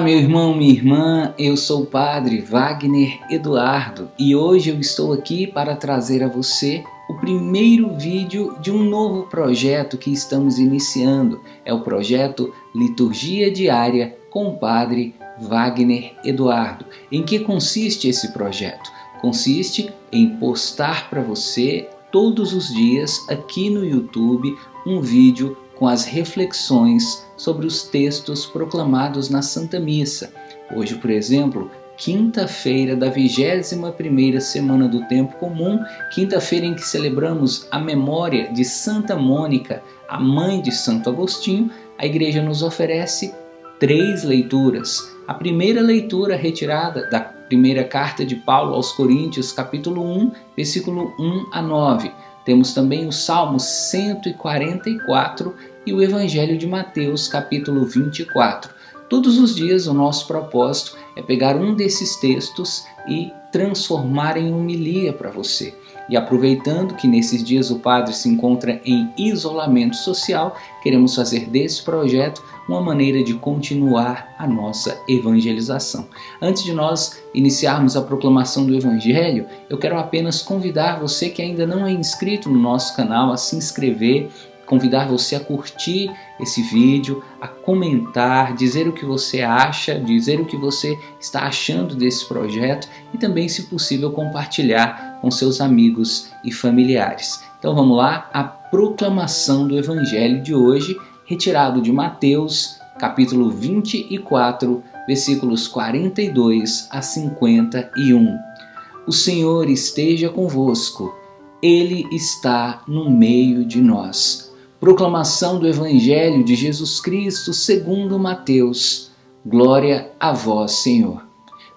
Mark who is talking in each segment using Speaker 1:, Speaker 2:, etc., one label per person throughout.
Speaker 1: meu irmão, minha irmã, eu sou o Padre Wagner Eduardo e hoje eu estou aqui para trazer a você o primeiro vídeo de um novo projeto que estamos iniciando. É o projeto Liturgia Diária com o Padre Wagner Eduardo. Em que consiste esse projeto? Consiste em postar para você todos os dias aqui no YouTube um vídeo com as reflexões sobre os textos proclamados na Santa Missa. Hoje, por exemplo, quinta-feira da 21ª semana do Tempo Comum, quinta-feira em que celebramos a memória de Santa Mônica, a mãe de Santo Agostinho, a Igreja nos oferece 3 leituras. A primeira leitura retirada da primeira carta de Paulo aos Coríntios, capítulo 1, versículo 1 a 9. Temos também o Salmo 144 e o Evangelho de Mateus, capítulo 24. Todos os dias o nosso propósito é pegar um desses textos e transformar em homilia para você. E aproveitando que nesses dias o padre se encontra em isolamento social, queremos fazer desse projeto uma maneira de continuar a nossa evangelização. Antes de nós iniciarmos a proclamação do Evangelho, eu quero apenas convidar você que ainda não é inscrito no nosso canal a se inscrever, convidar você a curtir esse vídeo, a comentar, dizer o que você acha, dizer o que você está achando desse projeto e também, se possível, compartilhar com seus amigos e familiares. Então vamos lá, a proclamação do Evangelho de hoje, retirado de Mateus, capítulo 24, versículos 42 a 51. O Senhor esteja convosco, Ele está no meio de nós. Proclamação do Evangelho de Jesus Cristo segundo Mateus. Glória a vós, Senhor.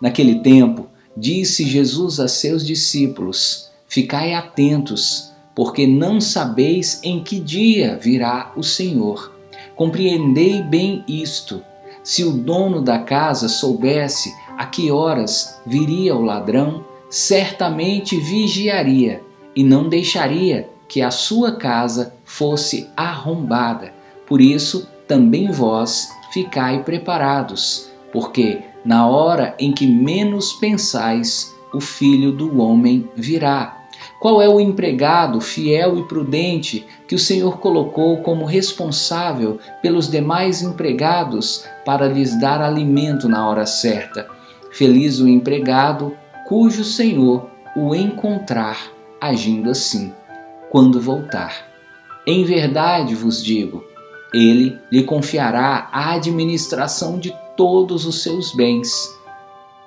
Speaker 1: Naquele tempo, disse Jesus a seus discípulos: Ficai atentos, porque não sabeis em que dia virá o Senhor. Compreendei bem isto. Se o dono da casa soubesse a que horas viria o ladrão, certamente vigiaria e não deixaria que a sua casa fosse arrombada. Por isso, também vós ficai preparados, porque na hora em que menos pensais, o Filho do Homem virá. Qual é o empregado fiel e prudente que o Senhor colocou como responsável pelos demais empregados para lhes dar alimento na hora certa? Feliz o empregado cujo Senhor o encontrar agindo assim, quando voltar. Em verdade vos digo, ele lhe confiará a administração de todos os seus bens.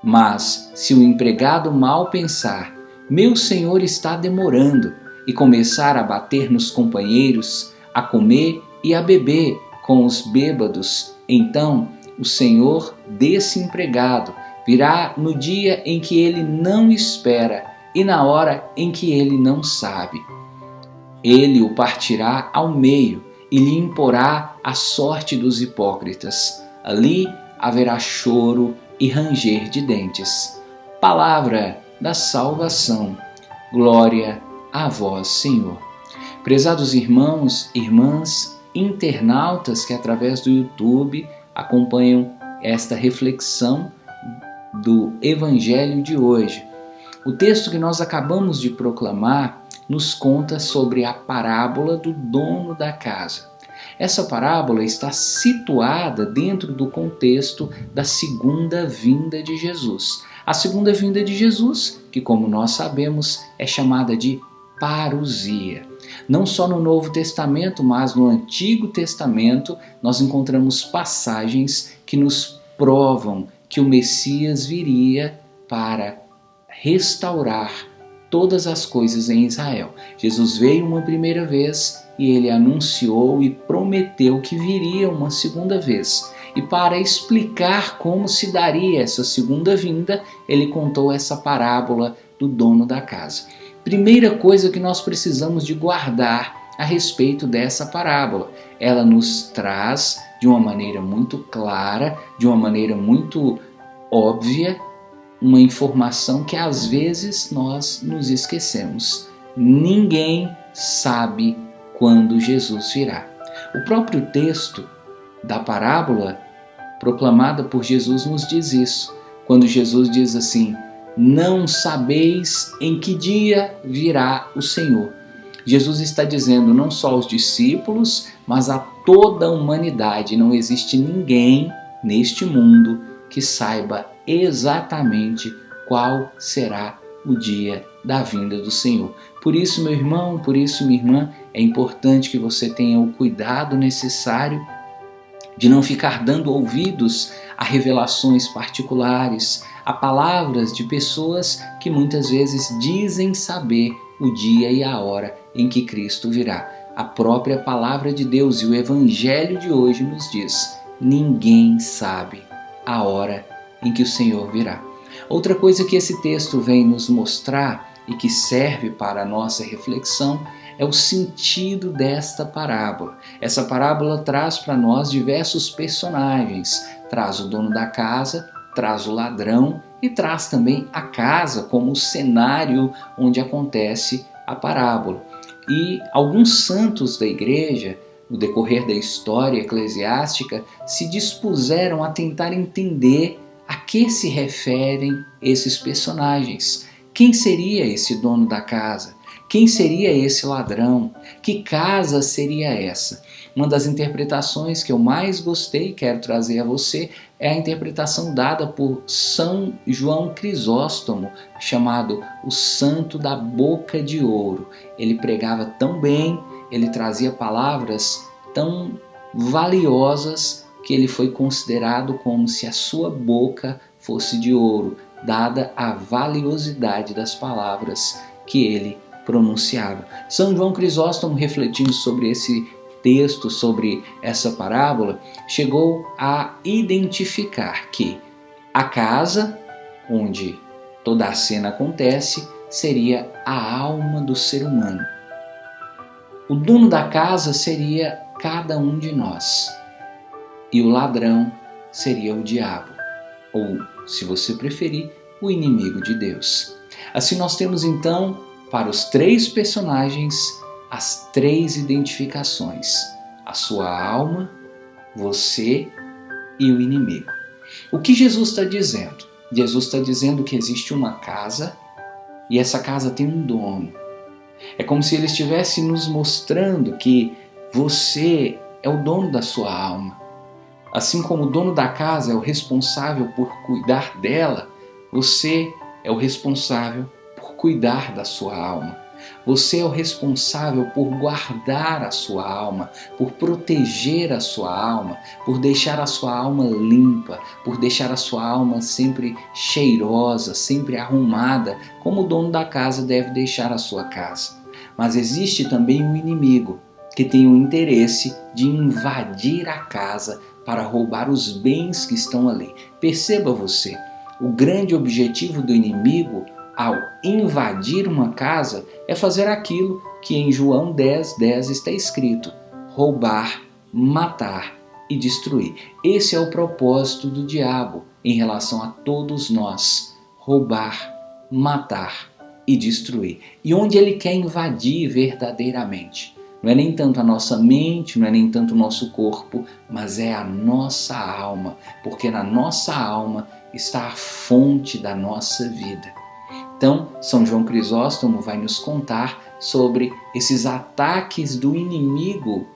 Speaker 1: Mas se o empregado mal pensar, meu senhor está demorando, e começar a bater nos companheiros, a comer e a beber com os bêbados, então o senhor desse empregado virá no dia em que ele não espera e na hora em que ele não sabe. Ele o partirá ao meio e lhe imporá a sorte dos hipócritas. Ali haverá choro e ranger de dentes. Palavra da salvação. Glória a vós, Senhor. Prezados irmãos, irmãs, internautas que através do YouTube acompanham esta reflexão do Evangelho de hoje. O texto que nós acabamos de proclamar nos conta sobre a parábola do dono da casa. Essa parábola está situada dentro do contexto da segunda vinda de Jesus. A segunda vinda de Jesus, que como nós sabemos, é chamada de parousia. Não só no Novo Testamento, mas no Antigo Testamento, nós encontramos passagens que nos provam que o Messias viria para restaurar todas as coisas em Israel. Jesus veio uma primeira vez e ele anunciou e prometeu que viria uma segunda vez. E para explicar como se daria essa segunda vinda, ele contou essa parábola do dono da casa. Primeira coisa que nós precisamos de guardar a respeito dessa parábola. Ela nos traz de uma maneira muito clara, de uma maneira muito óbvia, uma informação que às vezes nós nos esquecemos. Ninguém sabe quando Jesus virá. O próprio texto da parábola proclamada por Jesus nos diz isso. Quando Jesus diz assim: não sabeis em que dia virá o Senhor. Jesus está dizendo não só aos discípulos, mas a toda a humanidade. Não existe ninguém neste mundo que saiba exatamente qual será o dia da vinda do Senhor. Por isso, meu irmão, por isso, minha irmã, é importante que você tenha o cuidado necessário de não ficar dando ouvidos a revelações particulares, a palavras de pessoas que muitas vezes dizem saber o dia e a hora em que Cristo virá. A própria palavra de Deus e o Evangelho de hoje nos diz: ninguém sabe a hora em que o Senhor virá. Outra coisa que esse texto vem nos mostrar e que serve para a nossa reflexão é o sentido desta parábola. Essa parábola traz para nós diversos personagens. Traz o dono da casa, traz o ladrão e traz também a casa como o cenário onde acontece a parábola. E alguns santos da igreja, no decorrer da história eclesiástica, se dispuseram a tentar entender a que se referem esses personagens. Quem seria esse dono da casa? Quem seria esse ladrão? Que casa seria essa? Uma das interpretações que eu mais gostei e quero trazer a você é a interpretação dada por São João Crisóstomo, chamado o Santo da Boca de Ouro. Ele pregava tão bem, ele trazia palavras tão valiosas que ele foi considerado como se a sua boca fosse de ouro, dada a valiosidade das palavras que ele pronunciava. São João Crisóstomo, refletindo sobre esse texto, sobre essa parábola, chegou a identificar que a casa onde toda a cena acontece seria a alma do ser humano. O dono da casa seria cada um de nós. E o ladrão seria o diabo, ou, se você preferir, o inimigo de Deus. Assim nós temos então, para os três personagens, as três identificações: a sua alma, você e o inimigo. O que Jesus está dizendo? Jesus está dizendo que existe uma casa e essa casa tem um dono. É como se ele estivesse nos mostrando que você é o dono da sua alma. Assim como o dono da casa é o responsável por cuidar dela, você é o responsável por cuidar da sua alma. Você é o responsável por guardar a sua alma, por proteger a sua alma, por deixar a sua alma limpa, por deixar a sua alma sempre cheirosa, sempre arrumada, como o dono da casa deve deixar a sua casa. Mas existe também um inimigo que tem o interesse de invadir a casa para roubar os bens que estão ali. Perceba você, o grande objetivo do inimigo ao invadir uma casa é fazer aquilo que em João 10:10 está escrito: roubar, matar e destruir. Esse é o propósito do diabo em relação a todos nós: roubar, matar e destruir. E onde ele quer invadir verdadeiramente? Não é nem tanto a nossa mente, não é nem tanto o nosso corpo, mas é a nossa alma, porque na nossa alma está a fonte da nossa vida. Então, São João Crisóstomo vai nos contar sobre esses ataques do inimigo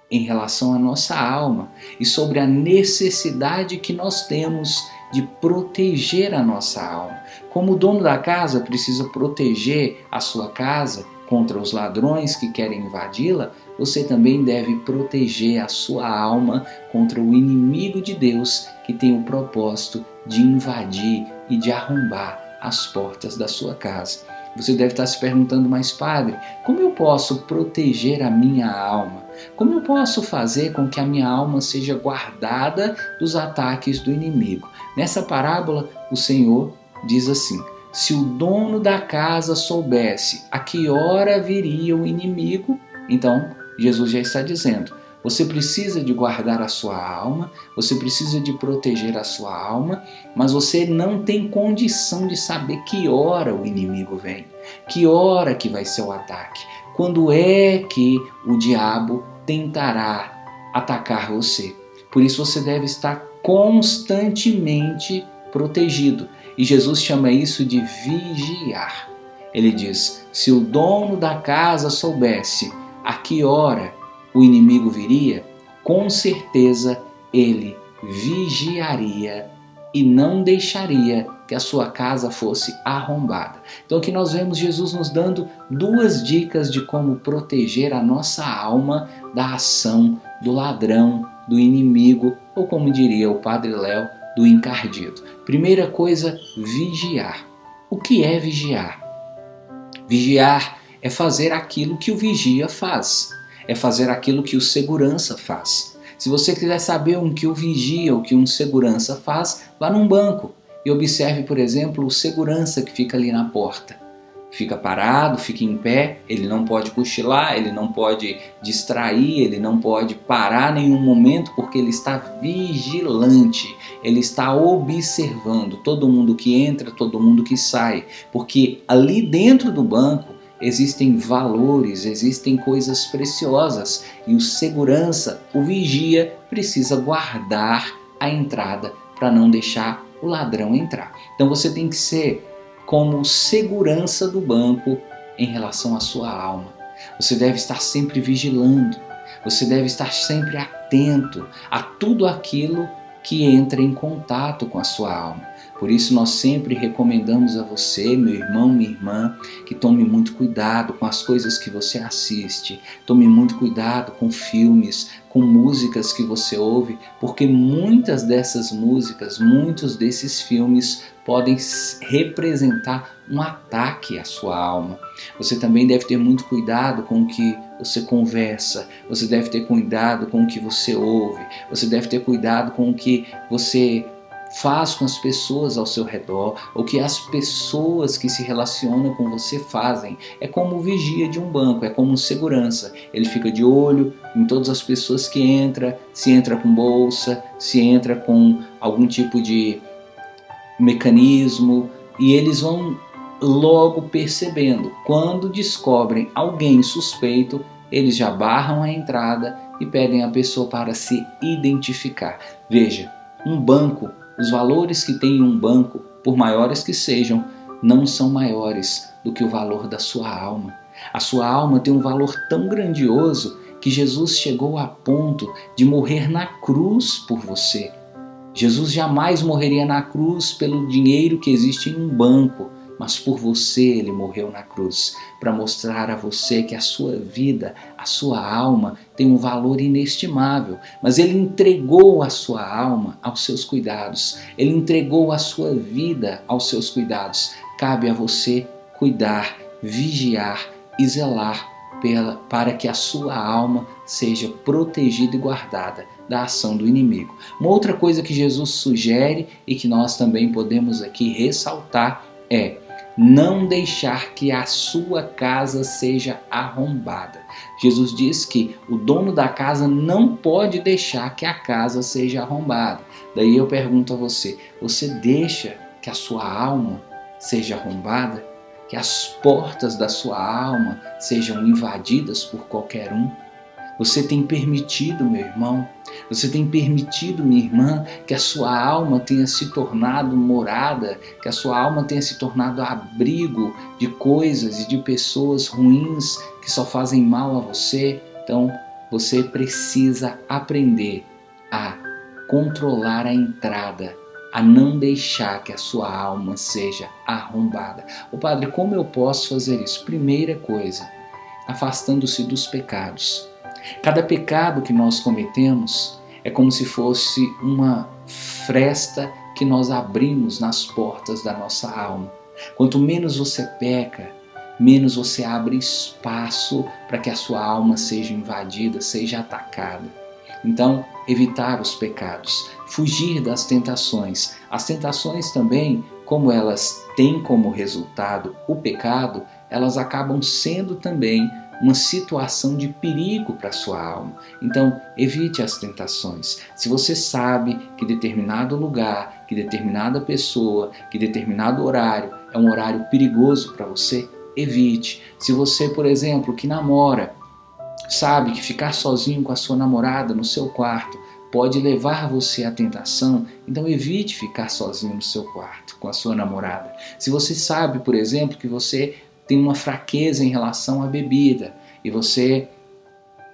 Speaker 1: em relação à nossa alma e sobre a necessidade que nós temos de proteger a nossa alma. Como o dono da casa precisa proteger a sua casa contra os ladrões que querem invadi-la, você também deve proteger a sua alma contra o inimigo de Deus que tem o propósito de invadir e de arrombar as portas da sua casa. Você deve estar se perguntando: mas padre, como eu posso proteger a minha alma? Como eu posso fazer com que a minha alma seja guardada dos ataques do inimigo? Nessa parábola, o Senhor diz assim: se o dono da casa soubesse a que hora viria o inimigo, então Jesus já está dizendo: você precisa de guardar a sua alma, você precisa de proteger a sua alma, mas você não tem condição de saber que hora o inimigo vem, que hora que vai ser o ataque, quando é que o diabo tentará atacar você. Por isso você deve estar constantemente protegido. E Jesus chama isso de vigiar. Ele diz: se o dono da casa soubesse a que hora o inimigo viria, com certeza ele vigiaria e não deixaria que a sua casa fosse arrombada. Então aqui nós vemos Jesus nos dando duas dicas de como proteger a nossa alma da ação do ladrão, do inimigo, ou como diria o Padre Léo, do encardido. Primeira coisa, vigiar. O que é vigiar? Vigiar é fazer aquilo que o vigia faz. É fazer aquilo que o segurança faz. Se você quiser saber o que o vigia, o que um segurança faz, vá num banco e observe, por exemplo, o segurança que fica ali na porta. Fica parado, fica em pé, ele não pode cochilar, ele não pode distrair, ele não pode parar nenhum momento porque ele está vigilante, ele está observando todo mundo que entra, todo mundo que sai, porque ali dentro do banco existem valores, existem coisas preciosas e o segurança, o vigia, precisa guardar a entrada para não deixar o ladrão entrar. Então você tem que ser como segurança do banco em relação à sua alma. Você deve estar sempre vigilando, você deve estar sempre atento a tudo aquilo que entra em contato com a sua alma. Por isso nós sempre recomendamos a você, meu irmão, minha irmã, que tome muito cuidado com as coisas que você assiste, tome muito cuidado com filmes, com músicas que você ouve, porque muitas dessas músicas, muitos desses filmes podem representar um ataque à sua alma. Você também deve ter muito cuidado com o que você conversa, você deve ter cuidado com o que você ouve, você deve ter cuidado com o que você faz com as pessoas ao seu redor, o que as pessoas que se relacionam com você fazem. É como o vigia de um banco, é como um segurança. Ele fica de olho em todas as pessoas que entram, se entra com bolsa, se entra com algum tipo de mecanismo, e eles vão logo percebendo. Quando descobrem alguém suspeito, eles já barram a entrada e pedem a pessoa para se identificar. Veja, um banco, os valores que tem um banco, por maiores que sejam, não são maiores do que o valor da sua alma. A sua alma tem um valor tão grandioso que Jesus chegou a ponto de morrer na cruz por você. Jesus jamais morreria na cruz pelo dinheiro que existe em um banco, mas por você ele morreu na cruz, para mostrar a você que a sua vida, a sua alma tem um valor inestimável, mas ele entregou a sua alma aos seus cuidados, ele entregou a sua vida aos seus cuidados. Cabe a você cuidar, vigiar e zelar para que a sua alma seja protegida e guardada da ação do inimigo. Uma outra coisa que Jesus sugere e que nós também podemos aqui ressaltar é não deixar que a sua casa seja arrombada. Jesus diz que o dono da casa não pode deixar que a casa seja arrombada. Daí eu pergunto a você, você deixa que a sua alma seja arrombada? Que as portas da sua alma sejam invadidas por qualquer um? Você tem permitido, meu irmão, você tem permitido, minha irmã, que a sua alma tenha se tornado morada, que a sua alma tenha se tornado abrigo de coisas e de pessoas ruins que só fazem mal a você? Então, você precisa aprender a controlar a entrada, a não deixar que a sua alma seja arrombada. Ô Padre, como eu posso fazer isso? Primeira coisa, afastando-se dos pecados. Cada pecado que nós cometemos é como se fosse uma fresta que nós abrimos nas portas da nossa alma. Quanto menos você peca, menos você abre espaço para que a sua alma seja invadida, seja atacada. Então, evitar os pecados, fugir das tentações. As tentações também, como elas têm como resultado o pecado, elas acabam sendo também uma situação de perigo para a sua alma. Então, evite as tentações. Se você sabe que determinado lugar, que determinada pessoa, que determinado horário é um horário perigoso para você, evite. Se você, por exemplo, que namora, sabe que ficar sozinho com a sua namorada no seu quarto pode levar você à tentação, então evite ficar sozinho no seu quarto com a sua namorada. Se você sabe, por exemplo, que você tem uma fraqueza em relação à bebida e você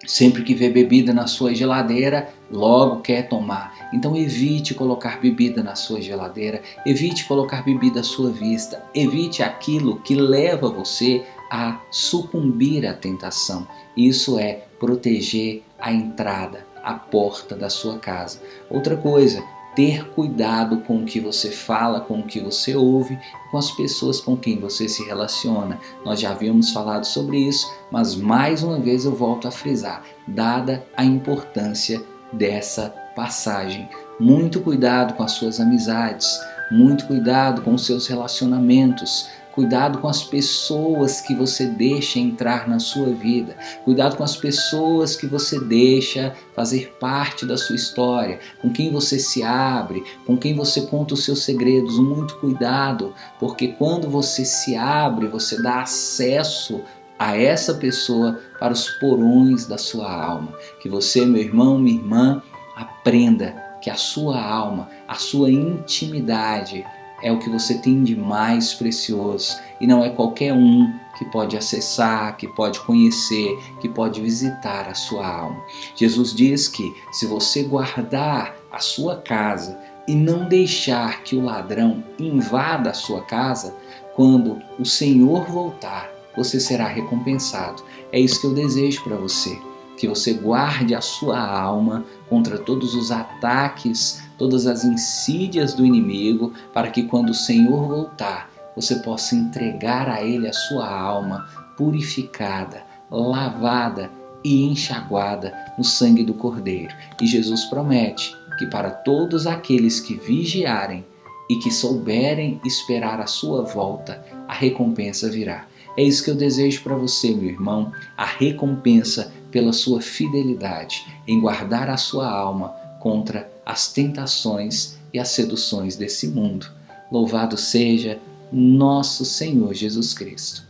Speaker 1: sempre que vê bebida na sua geladeira, logo quer tomar. Então evite colocar bebida na sua geladeira, evite colocar bebida à sua vista, evite aquilo que leva você a sucumbir à tentação. Isso é proteger a entrada, a porta da sua casa. Outra coisa, ter cuidado com o que você fala, com o que você ouve, com as pessoas com quem você se relaciona. Nós já havíamos falado sobre isso, mas mais uma vez eu volto a frisar, dada a importância dessa passagem. Muito cuidado com as suas amizades, muito cuidado com os seus relacionamentos, cuidado com as pessoas que você deixa entrar na sua vida, cuidado com as pessoas que você deixa fazer parte da sua história, com quem você se abre, com quem você conta os seus segredos. Muito cuidado, porque quando você se abre, você dá acesso a essa pessoa para os porões da sua alma. Que você, meu irmão, minha irmã, aprenda que a sua alma, a sua intimidade é o que você tem de mais precioso e não é qualquer um que pode acessar, que pode conhecer, que pode visitar a sua alma. Jesus diz que se você guardar a sua casa e não deixar que o ladrão invada a sua casa, quando o Senhor voltar, você será recompensado. É isso que eu desejo para você, que você guarde a sua alma contra todos os ataques, todas as insídias do inimigo, para que quando o Senhor voltar, você possa entregar a Ele a sua alma purificada, lavada e enxaguada no sangue do Cordeiro. E Jesus promete que para todos aqueles que vigiarem e que souberem esperar a sua volta, a recompensa virá. É isso que eu desejo para você, meu irmão, a recompensa pela sua fidelidade em guardar a sua alma contra as tentações e as seduções desse mundo. Louvado seja nosso Senhor Jesus Cristo.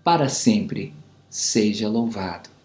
Speaker 1: Para sempre seja louvado.